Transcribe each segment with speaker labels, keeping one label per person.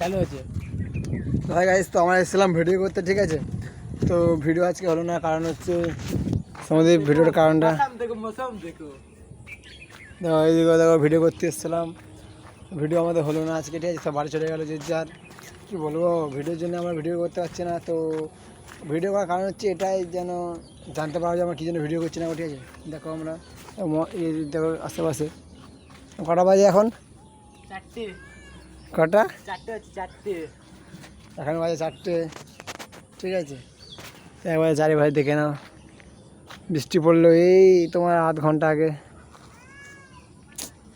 Speaker 1: চালু হচ্ছে।
Speaker 2: তো ভাই গাইস, তো আমরা এসেছিলাম ভিডিও করতে, ঠিক আছে। তো ভিডিও আজকে হলো না, কারণ হচ্ছে আমাদের ভিডিওর কারণটা এইদিকে দেখো, ভিডিও করতে এসেছিলাম, ভিডিও আমাদের হলো না আজকে, ঠিক আছে। সব বাড়ি চলে গেলো যে যার। কী বলবো, ভিডিওর জন্য আমরা ভিডিও করতে পারছি না। তো ভিডিও করার কারণ হচ্ছে এটাই, যেন জানতে পারবো যে আমরা কী জন্য ভিডিও করছি না, ঠিক আছে। দেখো আমরা এই দেখো আশেপাশে কটা বাজে এখন,
Speaker 1: 4টে।
Speaker 2: কটা?
Speaker 1: 4টে হচ্ছে, 4টে
Speaker 2: এখন বাজে 4টে, ঠিক আছে। একবারে চারিপাশে দেখে নাও, বৃষ্টি পড়লো এই তোমার আধ ঘন্টা আগে,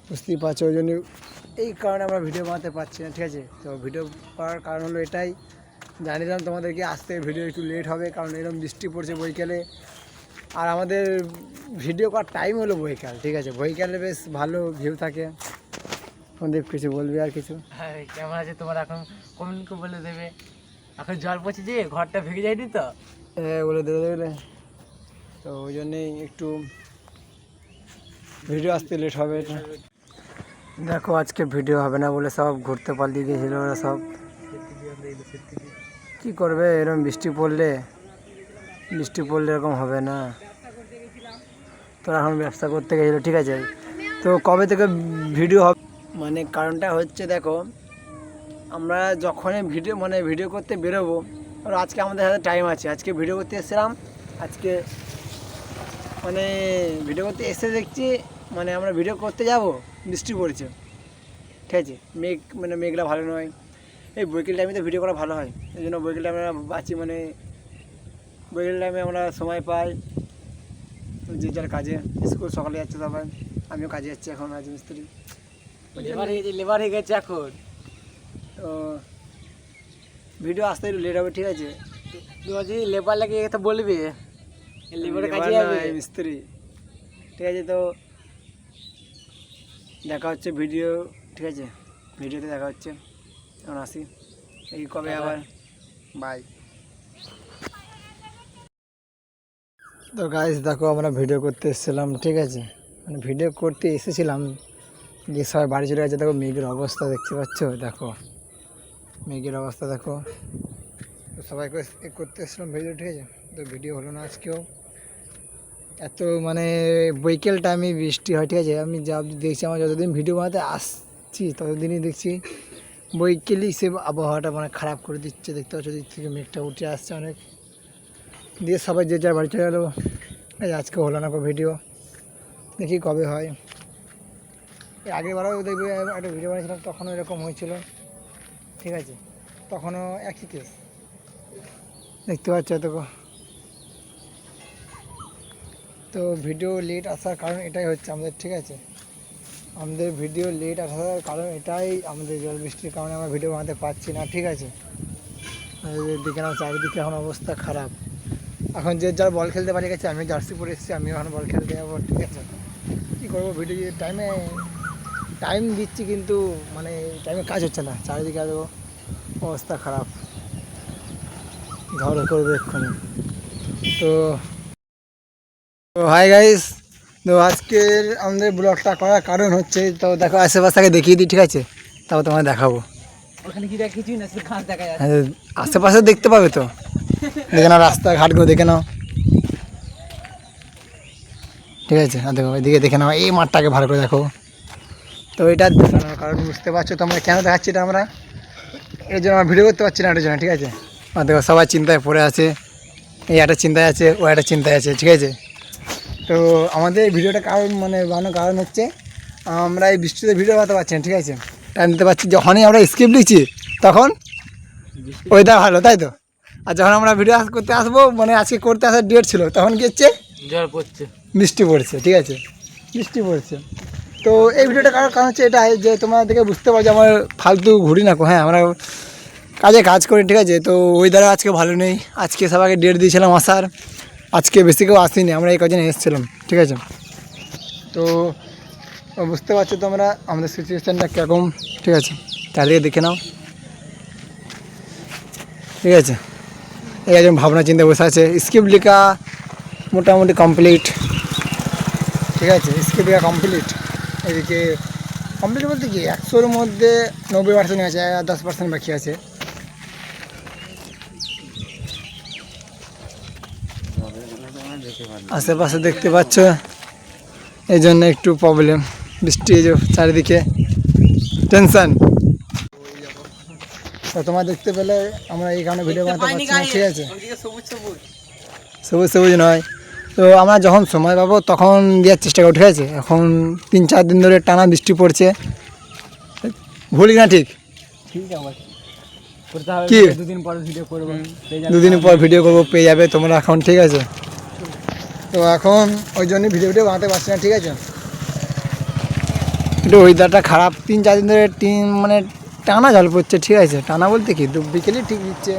Speaker 2: বুঝতেই পারছো। ওই জন্য এই কারণে আমরা ভিডিও বানাতে পারছি না, ঠিক আছে। তো ভিডিও করার কারণ হলো এটাই, জানিলাম তোমাদেরকে আসতে ভিডিও একটু লেট হবে, কারণ এরকম বৃষ্টি পড়ছে বৈকালে। আর আমাদের ভিডিও করার টাইম হলো বৈকাল, ঠিক আছে। বৈকালে বেশ ভালো ভিউ থাকে। তোমাদের কিছু বলবি আর কিছু?
Speaker 1: হ্যাঁ, কেমন আছে তোমার এখন কমেন্ট বলে দেবে। এখন জল পড়ছে যে ঘরটা ভেঙে যায়নি তো,
Speaker 2: বলে দেবে দেবে। তো ওই জন্যেই একটু ভিডিও আসতে লেট হবে। দেখো আজকে ভিডিও হবে না বলে সব ঘুরতে পালিয়ে গিয়েছিল ওরা সব। কি করবে, এরকম বৃষ্টি পড়লে এরকম হবে না। তোরা এখন ব্যবসা করতে গেছিলো, ঠিক আছে। তো কবে থেকে ভিডিও হবে, মানে কারণটা হচ্ছে দেখো, আমরা যখনই ভিডিও করতে বেরোবো, আর আজকে আমাদের হাতে টাইম আছে। আজকে ভিডিও করতে এসেছিলাম, আজকে ভিডিও করতে এসে দেখছি আমরা ভিডিও করতে যাব, বৃষ্টি পড়ছে, ঠিক আছে। মেঘলা ভালো নয়। এই বৈকাল টাইমে তো ভিডিও করা ভালো হয়, এই জন্য বৈকাল টাইমে আমরা বাঁচি, বৈকাল টাইমে আমরা সময় পাই যে যার কাজে। স্কুল সকালে যাচ্ছে সবাই, আমিও কাজে যাচ্ছি এখন, রাজমিস্ত্রি
Speaker 1: লেবার হয়ে গেছে এখন।
Speaker 2: তো ভিডিও আসতে একটু লেট হবে, ঠিক আছে।
Speaker 1: তোমার যদি লেবার লাগে তো বলবি, লেবারের কাজে যাবে,
Speaker 2: মিস্ত্রি, ঠিক আছে। তো দেখা হচ্ছে ভিডিও, ঠিক আছে। ভিডিওতে দেখা হচ্ছে, এখন আসি, এই কবে আবার বাই। তো গাইস দেখো, আমরা ভিডিও করতে এসেছিলাম, ঠিক আছে। ভিডিও করতে এসেছিলাম, যে সবাই বাড়ি চলে গেছে। দেখো মেঘের অবস্থা দেখতে পাচ্ছ, দেখো মেঘের অবস্থা দেখো। তো সবাই করতে এসেছিলাম ভিডিও, ঠিক আছে। তো ভিডিও হলো না আজকেও, এত বৈকাল টাইমে বৃষ্টি হয়, ঠিক আছে। আমি যা দেখছি, আমার যতদিন ভিডিও বানাতে আসছি ততদিনই দেখছি বৈকালই সে আবহাওয়াটা খারাপ করে দিচ্ছে। দেখতে পাচ্ছ দিক থেকে মেঘটা উঠে আসছে অনেক, দিয়ে সবাই যে যার বাড়ি চলে গেলো। আজকে হলো না ভিডিও, দেখি কবে হয়। আগেরবারও দেখবে একটা ভিডিও বানিয়েছিলাম, তখনও এরকম হয়েছিল, ঠিক আছে। তখনও একই কেস দেখতে পাচ্ছ। তো ভিডিও লেট আসার কারণ এটাই হচ্ছে আমাদের, ঠিক আছে। আমাদের ভিডিও লেট আসার কারণ এটাই, আমাদের জল বৃষ্টির কারণে আমরা ভিডিও বানাতে পারছি না, ঠিক আছে। দেখে নাও চারিদিকে এখন অবস্থা খারাপ। এখন যে যার বল খেলতে পারে গেছে, আমি জার্সি পরে এসেছি, আমিও এখন বল খেলতে যাবো, ঠিক আছে। কী করবো, ভিডিও টাইম দিচ্ছি, কিন্তু টাইমে কাজ হচ্ছে না, চারিদিকে আরও অবস্থা খারাপ, ঝড় করবে এক্ষুনি। তো হাই গাইস, তো আজকের আমাদের ব্লগটা করার কারণ হচ্ছে, তো দেখো আশেপাশে দেখিয়ে দিই, ঠিক আছে। তাও তোমায় দেখাবো,
Speaker 1: ওখানে কি কিছুই না, ঘাস দেখা যাচ্ছে।
Speaker 2: হ্যাঁ, আশেপাশে দেখতে পাবে তো, দেখে নাও রাস্তাঘাটগুলো দেখে নাও, ঠিক আছে। আর দেখো এদিকে দেখে নাও, এই মাঠটাকে ভালো করে দেখো। তো এটা দেখানোর কারণ বুঝতে পারছো তোমরা, কেন দেখাচ্ছি এটা আমরা, এর জন্য আমরা ভিডিও করতে পারছি না, এটার জন্য, ঠিক আছে। আর দেখো সবাই চিন্তায় পড়ে আছে, এই একটা চিন্তায় আছে, ও একটা চিন্তায় আছে, ঠিক আছে। তো আমাদের ভিডিওটা কারণ বানানোর কারণ হচ্ছে, আমরা এই বৃষ্টিতে ভিডিও বানাতে পারছি না, ঠিক আছে। টাইম দিতে পারছি, যখনই আমরা স্ক্রিপ্ট লিখছি তখন ওয়েদার ভালো, তাই তো। আর যখন আমরা ভিডিও করতে আসবো, আজকে করতে আসার ডেট ছিল, তখন কি হচ্ছে,
Speaker 1: জল পড়ছে,
Speaker 2: বৃষ্টি পড়ছে, ঠিক আছে, বৃষ্টি পড়ছে। তো এই ভিডিওটা কারণ হচ্ছে এটাই, যে তোমরা দেখে বুঝতে পারছো আমার ফালতু ঘুরি না, হ্যাঁ আমরা কাজ করি, ঠিক আছে। তো ওয়েদারও আজকে ভালো নেই, আজকে সবাইকে ডেট দিয়েছিলাম আসার, আজকে বেশি কেউ আসিনি, আমরা এই কজন এসেছিলাম, ঠিক আছে। তো বুঝতে পারছো তোমরা আমাদের সিচুয়েশানটা কীরকম, ঠিক আছে। চারিদিকে দেখে নাও, ঠিক আছে। এই একজন ভাবনা চিন্তা বসে আছে, স্ক্রিপ্ট লেখা মোটামুটি কমপ্লিট, ঠিক আছে। স্ক্রিপ্ট লেখা কমপ্লিট, এদিকে কমপ্লিট বলতে কি 100-র মধ্যে 90% আছে, আর 10% বাকি আছে। আশেপাশে দেখতে পাচ্ছ, এই জন্য একটু প্রবলেম, বৃষ্টি এই যে চারিদিকে টেনশন। তো তোমার দেখতে পেলে আমরা এইখানে ভিডিও বানাতে পারছি না, ঠিক আছে, সবুজ সবুজ নয়। তো আমরা যখন সময় পাবো তখন দেওয়ার চেষ্টা করবো, ঠিক আছে। এখন 3-4 দিন ধরে টানা বৃষ্টি পড়ছে, ভুলি না ঠিক কি?
Speaker 1: 2 দিন পর ভিডিও করবো,
Speaker 2: 2 দিন পর ভিডিও করবো, পেয়ে যাবে তোমরা এখন, ঠিক আছে। তো এখন ওই জন্যই ভিডিও বানাতে পারছি না, ঠিক আছে। একটু ওয়েদারটা খারাপ, 3-4 দিন ধরে মানে টানা জল পড়ছে, ঠিক আছে। টানা বলতে কি বিকেলে ঠিক দিচ্ছে।